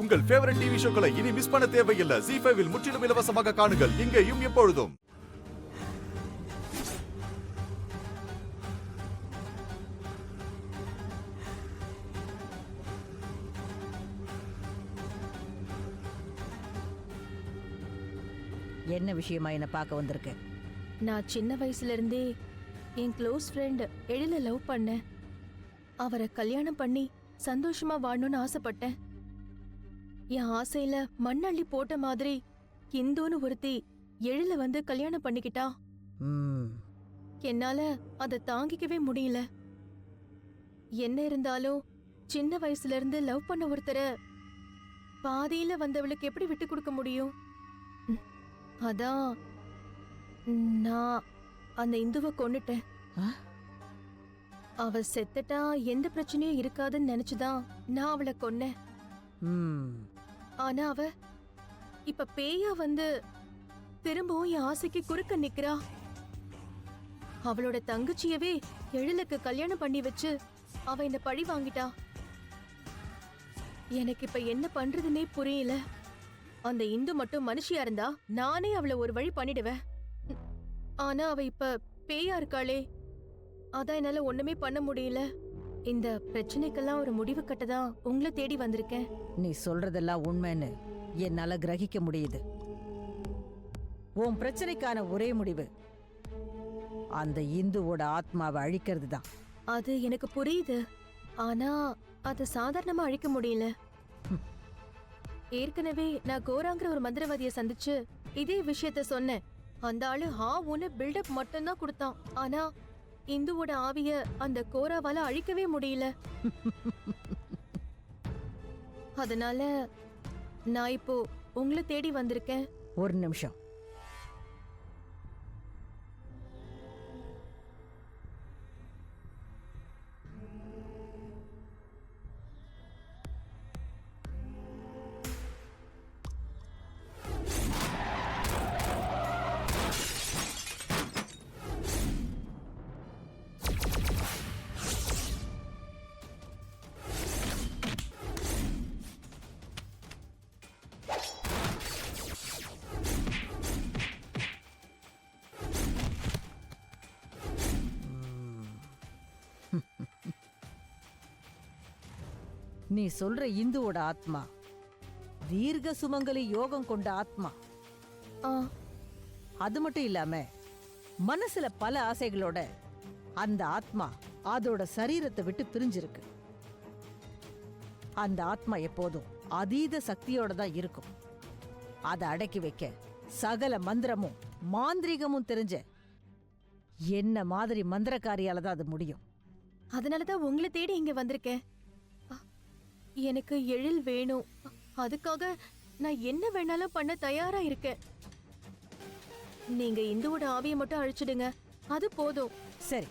உங்கள் favourite TV ஷோக்களை இனி miss பண்ண தேவையில்லை. ZEE5 இல் முற்றிலும் இலவசமாக காணுங்கள். இங்கேயும் எப்பொழுதும். என்ன விஷயமா என்ன பார்க்க வந்திருக்க? நான் சின்ன வயசுல இருந்தே என் க்ளோஸ் ஃப்ரெண்ட் எழில லவ் பண்ணேன். அவரை கல்யாணம் பண்ணி சந்தோஷமா வாழணும்னு ஆசைப்பட்டேன். என் ஆசையில மண்ணள்ளி போட்ட மாதிரி இந்துன்னு ஒருத்தி எழில வந்து கல்யாணம் பண்ணிக்கிட்டா. என்னால அதை தாங்கிக்கவே முடியல. என்ன இருந்தாலும் சின்ன வயசுல இருந்து லவ் பண்ண ஒருத்தரை பாதியில வந்தவளுக்கு எப்படி விட்டு கொடுக்க முடியும்? அதான் நான் அந்த இந்துவை கொன்னுட்டேன். அவ செத்துட்டா எந்த பிரச்சனையும் இருக்காதுன்னு நினைச்சுதான் நான் அவளை கொன்னேன். ஆனா அவ இப்ப பேயா வந்து திரும்பவும் என் ஆசைக்கு குறுக்க நிக்கிறா. அவளோட தங்கச்சியவே எழிலுக்கு கல்யாணம் பண்ணி வச்சு அவ என்ன பழி வாங்கிட்டா. எனக்கு இப்ப என்ன பண்றதுன்னே புரியல. அந்த இந்து மட்டும் மனுஷியா இருந்தா நானே அவளை ஒரு வழி பண்ணிடுவேன். ஆனா அவ இப்ப பேயா இருக்காளே, அதான் என்னால ஒண்ணுமே பண்ண முடியல. இந்த பிரச்சனைக்கெல்லாம் ஒரு முடிவு கட்டதான் உங்களை தேடி வந்திருக்கேன். நீ சொல்றதெல்லாம் உண்மைன்னு என்னால கிரகிக்க முடியுது. உன் பிரச்சனைக்கான ஒரே முடிவு அந்த இந்துவோட ஆத்மாவை அழிக்கிறது தான். அது எனக்கு புரியுது. ஆனா அதை சாதாரணமா அழிக்க முடியல. ஏற்கனவே நான் கோராங்கிற ஒரு மந்திரவாதியை சந்திச்சு இதே விஷயத்த சொன்னேன். அந்த ஆளு ஒன்னு பில்டப் மட்டும்தான் கொடுத்தான். ஆனா இந்துவோட ஆவிய அந்த கோராவால அழிக்கவே முடியல. அதனால நான் இப்போ உங்களை தேடி வந்திருக்கேன். ஒரு நிமிஷம். நீ சொல்ற இந்துவோட ஆத்மா தீர்க்க சுமங்கலி யோகம் கொண்ட ஆத்மா. அது மட்டும் இல்லாம மனசுல பல ஆசைகளோட அந்த ஆத்மா அதோட சரீரத்தை விட்டு பிரிஞ்சிருக்கு. அந்த ஆத்மா எப்போதும் அதீத சக்தியோட தான் இருக்கும். அதை அடக்கி வைக்க சகல மந்திரமும் மாந்திரிகமும் தெரிஞ்ச என்ன மாதிரி மந்திரக்காரியால தான் அது முடியும். அதனாலதான் உங்களை தேடி இங்க வந்திருக்கேன். எனக்கு எழில் வேணும். அதுக்காக நான் என்ன வேணாலும் பண்ண தயாரா இருக்கேன். நீங்க இந்துவோட ஆவியை மட்டும் அழிச்சிடுங்க, அது போதும். சரி,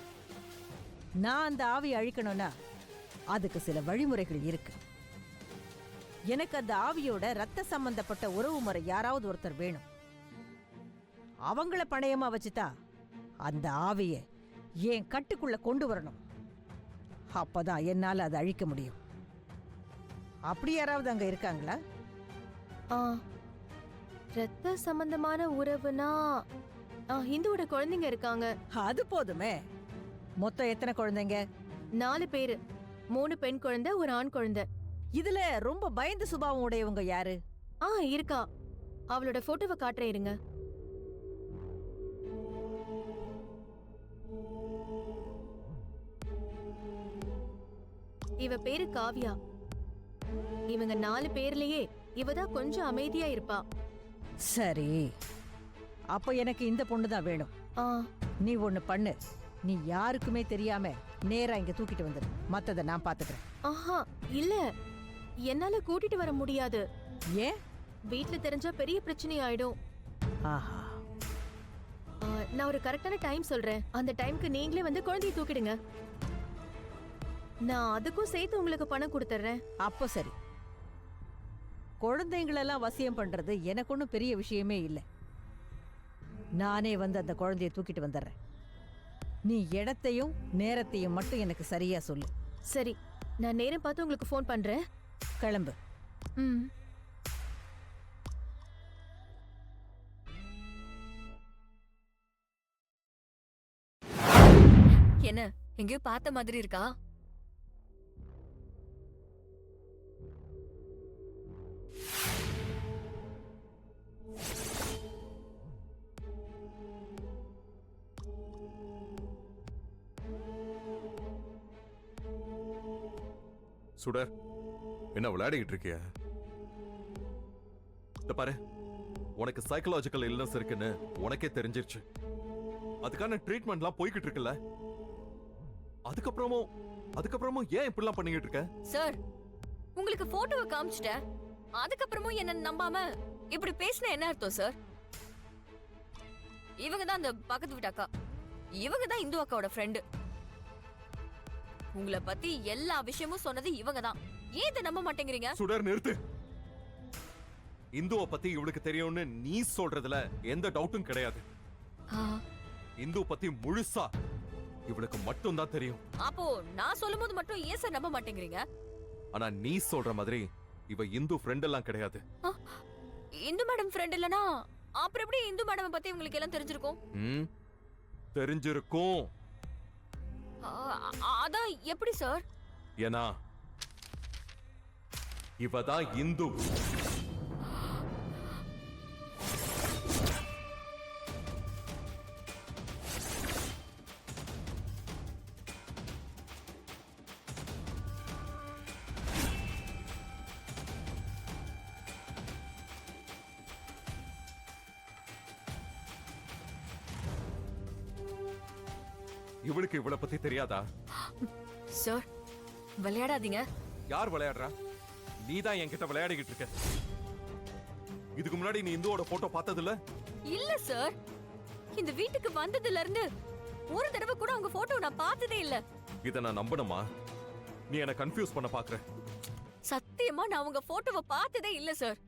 நான் அந்த ஆவியை அழிக்கணும்னா அதுக்கு சில வழிமுறைகள் இருக்கு. எனக்கு அந்த ஆவியோட ரத்த சம்பந்தப்பட்ட உறவு முறை யாராவது ஒருத்தர் வேணும். அவங்கள பணையமா வச்சுதான் அந்த ஆவியை என் கட்டுக்குள்ள கொண்டு வரணும். அப்பதான் என்னால அதை அழிக்க முடியும். அப்படி யாராவது அங்க இருக்காங்களா? ரத்த சம்பந்தமான உறவுனா இந்துவோட குழந்தைங்க இருக்காங்க. அது போதுமே. மொத்தம் எத்தனை குழந்தைங்க? 4 பேரு. 3 பெண் குழந்தை, ஒரு ஆண் குழந்தை. இதுல ரொம்ப பயந்த சுபாவம் உடையவங்க யாரு? இருக்கா. அவளோட போட்டோவை காட்டுறேன் இருங்க. இவ பேரு காவ்யா. இவங்க 4 பேர்லயே இவதான் கொஞ்சம் அமைதியா இருப்பா. சரி, அப்ப எனக்கு இந்த பொண்ணு தான் வேணும். நீ ஒண்ணு பண்ணு. நீ யாருக்குமே தெரியாம நேரா இங்க தூக்கிட்டு வந்துரு. மத்தத நான் பாத்துக்கிறேன். இல்ல, என்னால கூட்டிட்டு வர முடியாது. ஏன்? வீட்ல தெரிஞ்சா பெரிய பிரச்சனை ஆயிடும். நான் ஒரு கரெக்டான டைம் சொல்றேன். அந்த டைம்க்கு நீங்களே வந்து குழந்தையை தூக்கிடுங்க. நான் அதுக்கும் சேர்த்து உங்களுக்கு பணம் கொடுத்துறேன். அப்போ சரி. குழந்தைங்களெல்லாம் வசியம் பண்றது எனக்கு ஒன்றும் பெரிய விஷயமே இல்லை. நானே வந்து அந்த குழந்தைய தூக்கிட்டு வந்துடுறேன். நீ இடத்தையும் நேரத்தையும் மட்டும் எனக்கு சரியா சொல்லு. சரி, நான் நேரம் பார்த்து உங்களுக்கு ஃபோன் பண்றேன். கிளம்பு. என்ன எங்கேயோ பார்த்த மாதிரி இருக்கா? சுடர், என்ன விளையாடிக்கிட்டு இருக்கியா? இந்த பாரு, உனக்கு சைக்கலாஜிக்கல் இல்னஸ் இருக்குன்னு உனக்கே தெரிஞ்சிருச்சு. அதுக்கான ட்ரீட்மெண்ட்லாம் போய்கிட்டு இருக்குல்ல. அதுக்கப்புறமும் ஏன் இப்படிலாம் பண்ணிக்கிட்டு இருக்க? சார், உங்களுக்கு போட்டோவை காமிச்சிட்டேன், அதுக்கப்புறமும் என்ன நம்பாம இப்படி பேசின என்ன அர்த்தம் சார்? இவங்க தான் அந்த பக்கத்து வீட்டு அக்கா, இவங்க தான் இந்து அக்காவோட ஃப்ரெண்டு. உங்களை பத்தி எல்லா விஷயமும் சொன்னது இவங்க தான். ஏன் இதை நம்ப மாட்டேங்கிறீங்க? சுடர், நிறுத்து. இந்துவை பத்தி இவளுக்கு தெரியும்னு நீ சொல்றதுல எந்த டவுட்டும் கிடையாது. இந்து பத்தி முழுசா இவளுக்கு மட்டும் தான் தெரியும். அப்போ நான் சொல்லும்போது மட்டும் ஏன் சார் நம்ப மாட்டேங்கிறீங்க? ஆனா நீ சொல்ற மாதிரி இவ இந்து ஃப்ரெண்ட் எல்லாம் கிடையாது. இந்து மேடம் ஃப்ரெண்ட் இல்லனா அப்புறம் எப்படி இந்து மேடம் பத்தி உங்களுக்கு எல்லாம் தெரிஞ்சிருக்கும்? தெரிஞ்சிருக்கும். அதான் எப்படி சார்? ஏன்னா இவதான் இந்து. இவளுக்கு இவளை பத்தி தெரியாதா? சார், விளையாடாதீங்க. யார் விளையாடுறா? நீ தான் என்கிட்ட விளையாடிக்கிட்டு இருக்க. இதுக்கு முன்னாடி நீ இந்துவோட போட்டோ பார்த்ததில்ல? இல்ல சார், இந்த வீட்டுக்கு வந்ததுல இருந்து ஒரு தடவை கூட உங்க போட்டோ நான் பார்த்ததே இல்ல. இத நான் நம்பணுமா? நீ என்ன கன்ஃபியூஸ் பண்ண பாக்குற. சத்தியமா நான் உங்க போட்டோவை பார்த்ததே இல்ல சார்.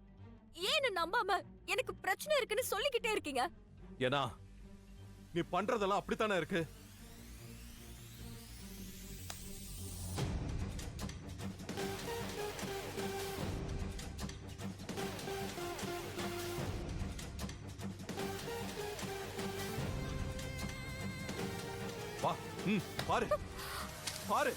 ஏன்னு நம்பாம எனக்கு பிரச்சனை இருக்குன்னு சொல்லிக்கிட்டே இருக்கீங்க. ஏன்னா நீ பண்றதெல்லாம் அப்படித்தானே இருக்கு. வா, பாரு பாரு.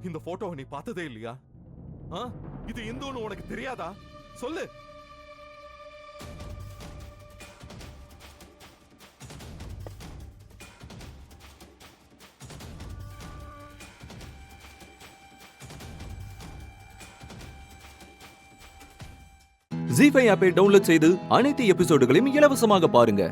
இந்த போட்டோவை நீ பார்த்ததே இல்லையா? இது இந்துன்னு உனக்கு தெரியாதா? சொல்லு. ZEE5 ஆப்பை டவுன்லோட் செய்து அனைத்து எபிசோடுகளையும் இலவசமாக பாருங்க.